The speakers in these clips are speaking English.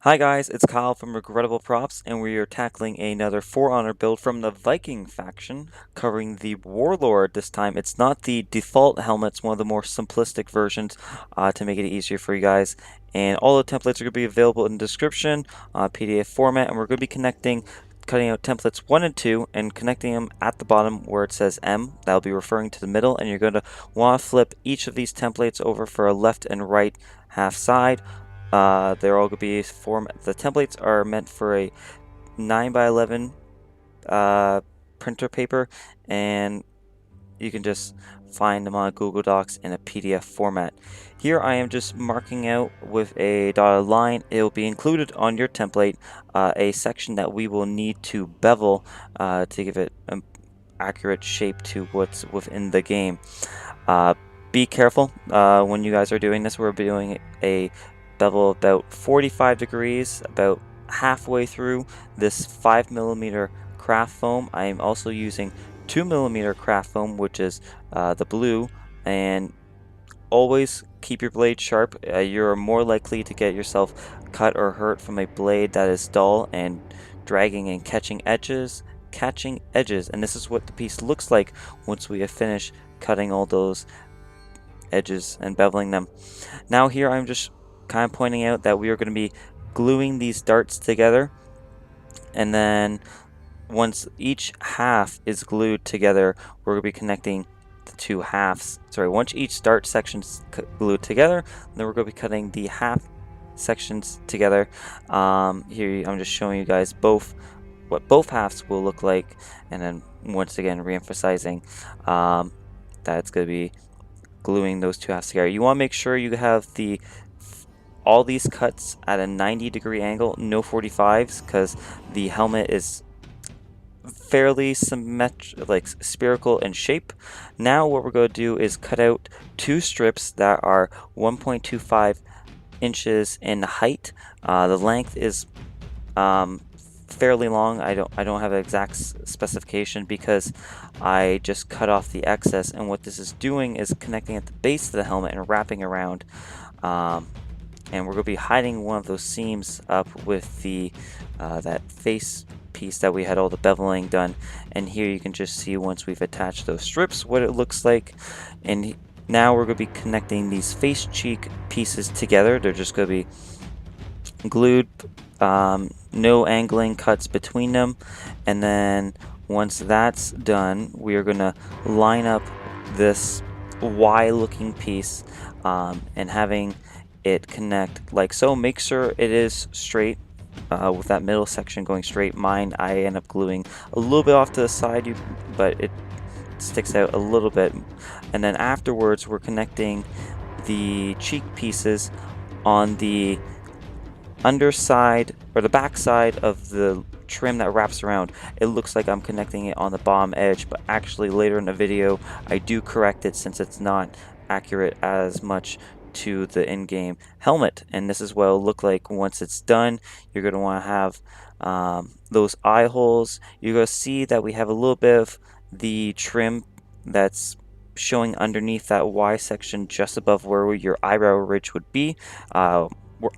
Hi guys, it's Kyle from Regrettable Props, and we are tackling another For Honor build from the Viking faction, covering the Warlord this time. It's not the default helmet, it's one of the more simplistic versions to make it easier for you guys. And all the templates are going to be available in the description, PDF format, and we're going to be cutting out templates 1 and 2 and connecting them at the bottom where it says M. That'll be referring to the middle, and you're going to want to flip each of these templates over for a left and right half side. They're all going to be the templates are meant for a 9x11 printer paper, and you can just find them on Google Docs in a PDF format. Here I am just marking out with a dotted line. It will be included on your template a section that we will need to bevel to give it an accurate shape to what's within the game. Be careful when you guys are doing this. We're doing a bevel about 45 degrees, about halfway through this 5mm craft foam. I am also using 2mm craft foam, which is the blue, and always keep your blade sharp. You're more likely to get yourself cut or hurt from a blade that is dull and dragging and catching edges, and this is what the piece looks like once we have finished cutting all those edges and beveling them. Now here I'm just kind of pointing out that we are going to be gluing these darts together, and then once each half is glued together, we're going to be connecting the two halves. Once each dart section's glued together, then we're going to be cutting the half sections together. Here I'm just showing you guys what both halves will look like, and then once again re-emphasizing that it's going to be gluing those two halves together. You want to make sure you have all these cuts at a 90-degree angle, no 45s, because the helmet is fairly spherical in shape. Now what we're going to do is cut out two strips that are 1.25 inches in height. The length is fairly long. I don't have an exact specification because I just cut off the excess, and what this is doing is connecting at the base of the helmet and wrapping around. And we're going to be hiding one of those seams up with the that face piece that we had all the beveling done. And here you can just see, once we've attached those strips, what it looks like. And now we're going to be connecting these face cheek pieces together. They're just going to be glued, no angling cuts between them. And then once that's done, we are going to line up this Y looking piece and having it connect like so. Make sure it is straight with that middle section going straight. Mine, I end up gluing a little bit off to the side, but it sticks out a little bit. And then afterwards we're connecting the cheek pieces on the underside or the back side of the trim that wraps around. It looks like I'm connecting it on the bottom edge, but actually later in the video I do correct it since it's not accurate as much to the in-game helmet. And this is what it'll look like once it's done. You're going to want to have those eye holes. You're going to see that we have a little bit of the trim that's showing underneath that Y section just above where your eyebrow ridge would be. Where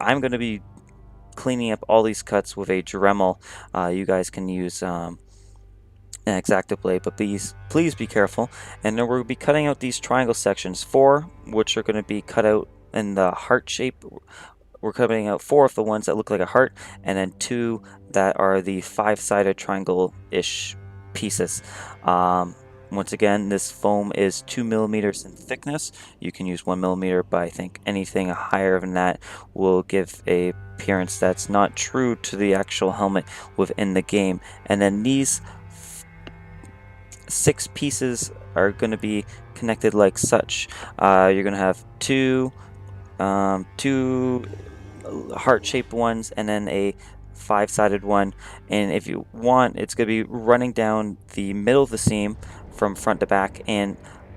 I'm going to be cleaning up all these cuts with a Dremel. You guys can use an X-Acto blade, but please be careful. And then we'll be cutting out these triangle sections, 4 which are going to be cut out in the heart shape. We're cutting out 4 of the ones that look like a heart, and then 2 that are the 5-sided triangle-ish pieces. Once again, this foam is 2mm in thickness. You can use 1mm, but I think anything higher than that will give a appearance that's not true to the actual helmet within the game. And then these 6 pieces are going to be connected like such. You're going to have two heart-shaped ones and then a 5-sided one, and if you want, it's going to be running down the middle of the seam from front to back, and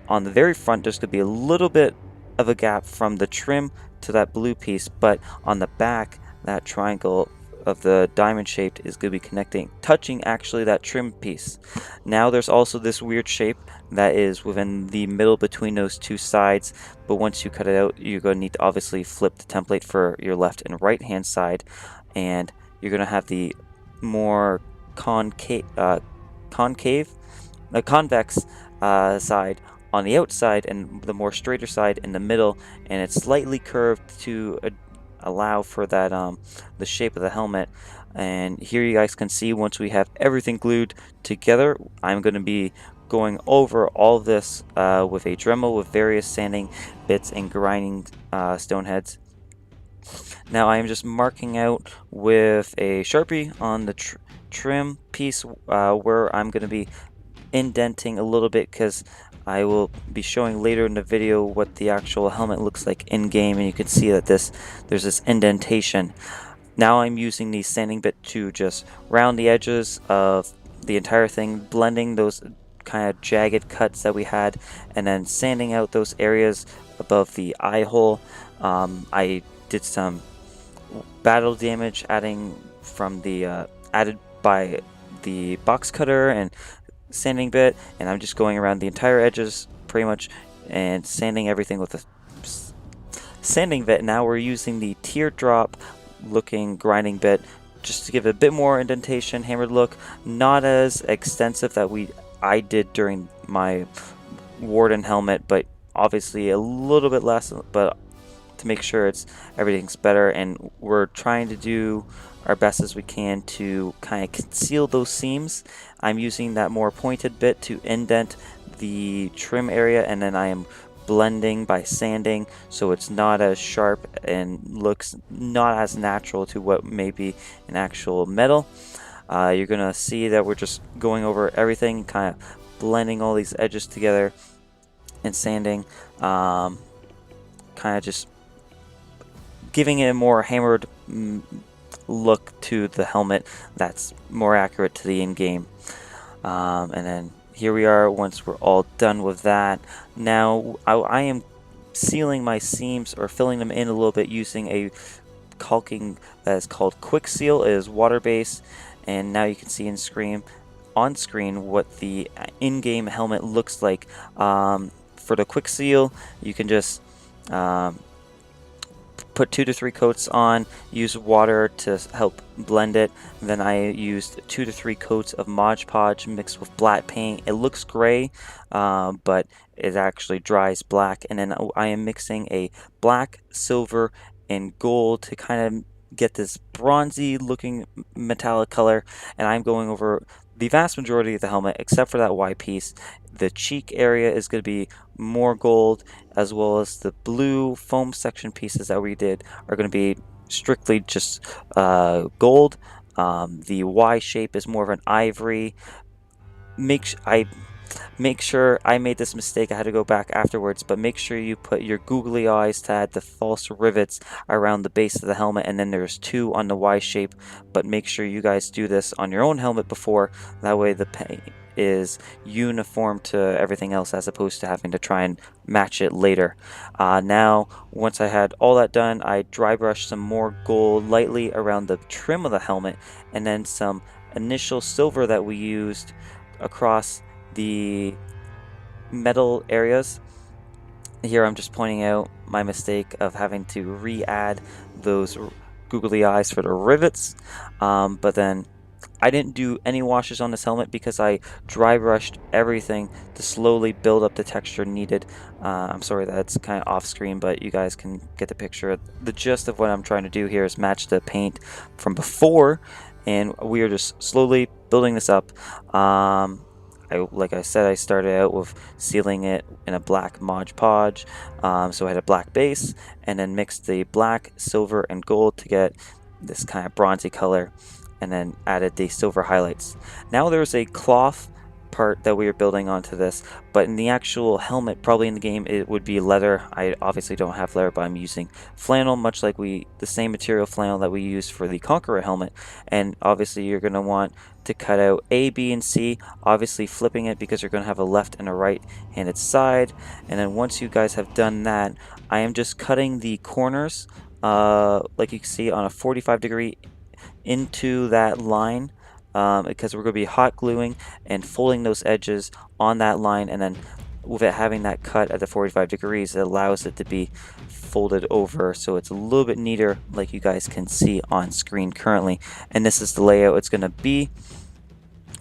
on the very front there's going to be a little bit of a gap from the trim to that blue piece, but on the back that triangle of the diamond shaped is going to be touching actually that trim piece. Now there's also this weird shape that is within the middle between those two sides, but once you cut it out, you're going to need to obviously flip the template for your left and right hand side. and you're going to have the more concave, convex side on the outside, and the more straighter side in the middle, and it's slightly curved to allow for that the shape of the helmet. And here you guys can see, once we have everything glued together, I'm going to be going over all of this with a Dremel with various sanding bits and grinding stone heads. Now I am just marking out with a Sharpie on the trim piece where I'm going to be indenting a little bit, because I will be showing later in the video what the actual helmet looks like in game, and you can see that there's this indentation. Now I'm using the sanding bit to just round the edges of the entire thing, blending those kind of jagged cuts that we had, and then sanding out those areas above the eye hole. I did some battle damage adding from the added by the box cutter and sanding bit, and I'm just going around the entire edges pretty much and sanding everything with a sanding bit. Now we're using the teardrop looking grinding bit just to give it a bit more indentation, hammered look, not as extensive that I did during my Warden helmet, but obviously a little bit less, but to make sure everything's better. And we're trying to do our best as we can to kind of conceal those seams. I'm using that more pointed bit to indent the trim area, and then I am blending by sanding so it's not as sharp and looks not as natural to what may be an actual metal. You're gonna see that we're just going over everything, kind of blending all these edges together and sanding, kind of just giving it a more hammered look to the helmet that's more accurate to the in-game. And then here we are once we're all done with that. Now I am sealing my seams, or filling them in a little bit, using a caulking that is called Quick Seal. It is water-based, and now you can see on screen what the in-game helmet looks like. For the Quick Seal, you can just put 2 to 3 coats on, use water to help blend it. Then I used 2 to 3 coats of Mod Podge mixed with black paint. It looks gray, but it actually dries black. And then I am mixing a black, silver, and gold to kind of get this bronzy looking metallic color. And I'm going over the vast majority of the helmet except for that Y piece. The cheek area is going to be more gold, as well as the blue foam section pieces that we did are going to be strictly just gold. The Y shape is more of an ivory. Make sure I made this mistake. I had to go back afterwards, but make sure you put your googly eyes to add the false rivets around the base of the helmet, and then there's 2 on the Y shape. But make sure you guys do this on your own helmet before, that way the paint is uniform to everything else, as opposed to having to try and match it later. Now once I had all that done, I dry brushed some more gold lightly around the trim of the helmet, and then some initial silver that we used across the metal areas. Here I'm just pointing out my mistake of having to re-add those googly eyes for the rivets, but then I didn't do any washes on this helmet because I dry brushed everything to slowly build up the texture needed. I'm sorry that's kind of off screen, but you guys can get the picture. The gist of what I'm trying to do here is match the paint from before, and we are just slowly building this up. Like I said, I started out with sealing it in a black Mod Podge, so I had a black base, and then mixed the black, silver, and gold to get this kind of bronzy color, and then added the silver highlights. Now there's a cloth part that we are building onto this, but in the actual helmet, probably in the game, it would be leather. I obviously don't have leather, but I'm using flannel, much like the same material flannel that we used for the Conqueror helmet. And obviously you're going to want to cut out A, B, and C, obviously flipping it because you're going to have a left and a right handed side. And then once you guys have done that, I am just cutting the corners like you can see on a 45-degree into that line, because we're going to be hot gluing and folding those edges on that line, and then with it having that cut at the 45 degrees, it allows it to be folded over so it's a little bit neater, like you guys can see on screen currently. And this is the layout it's going to be,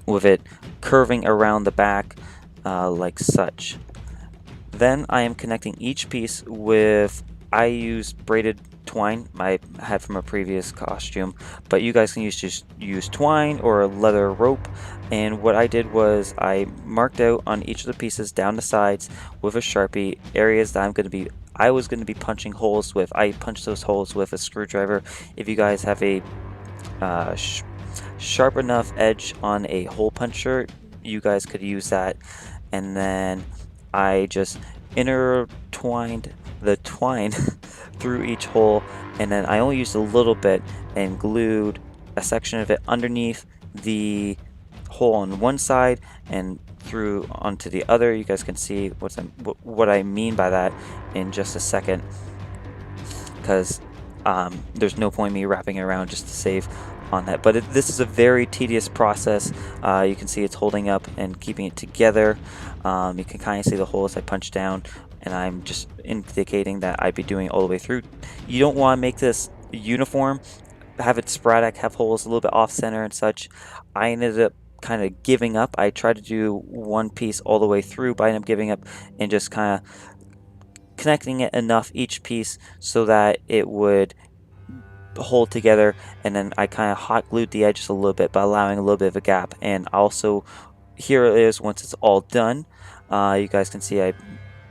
with it curving around the back like such. Then I am connecting each piece with, I use braided twine I had from a previous costume, but you guys can just use twine or leather rope. And what I did was I marked out on each of the pieces down the sides with a Sharpie areas that I was going to be punching holes with. I punched those holes with a screwdriver. If you guys have a sharp enough edge on a hole puncher, you guys could use that. And then I just intertwined the twine through each hole, and then I only used a little bit and glued a section of it underneath the hole on one side and through onto the other. You guys can see what I mean by that in just a second, because there's no point in me wrapping it around just to save on that. But this is a very tedious process. You can see it's holding up and keeping it together. You can kind of see the holes I punched down, and I'm just indicating that I'd be doing it all the way through. You don't want to make this uniform, have it sporadic, have holes a little bit off center and such. I ended up kind of giving up. I tried to do one piece all the way through, but I ended up giving up and just kind of connecting it enough each piece so that it would hold together. And then I kind of hot glued the edges a little bit by allowing a little bit of a gap. And also, here it is once it's all done. You guys can see I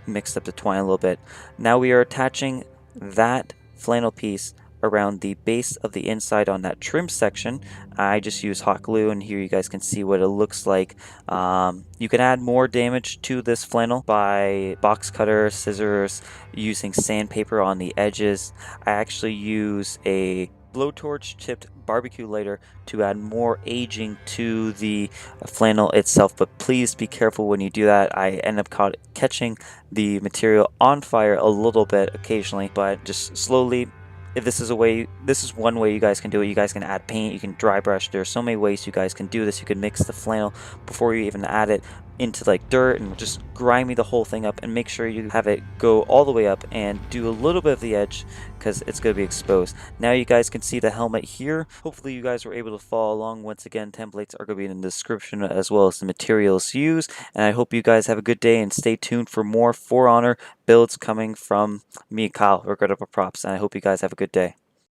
mixed up the twine a little bit. Now we are attaching that flannel piece around the base of the inside on that trim section. I just use hot glue, and here you guys can see what it looks like. You can add more damage to this flannel by box cutter, scissors, using sandpaper on the edges. I actually use a blowtorch tipped barbecue lighter to add more aging to the flannel itself, but please be careful when you do that. I end up catching the material on fire a little bit occasionally, but just slowly. If this is one way you guys can do it. You guys can add paint, you can dry brush. There are so many ways you guys can do this. You can mix the flannel before you even add it into like dirt and just grimy the whole thing up, and make sure you have it go all the way up and do a little bit of the edge because it's going to be exposed. Now you guys can see the helmet here. Hopefully you guys were able to follow along. Once again, templates are going to be in the description as well as the materials used, and I hope you guys have a good day and stay tuned for more For Honor builds coming from me, Kyle, Regrettable Props, and I hope you guys have a good day.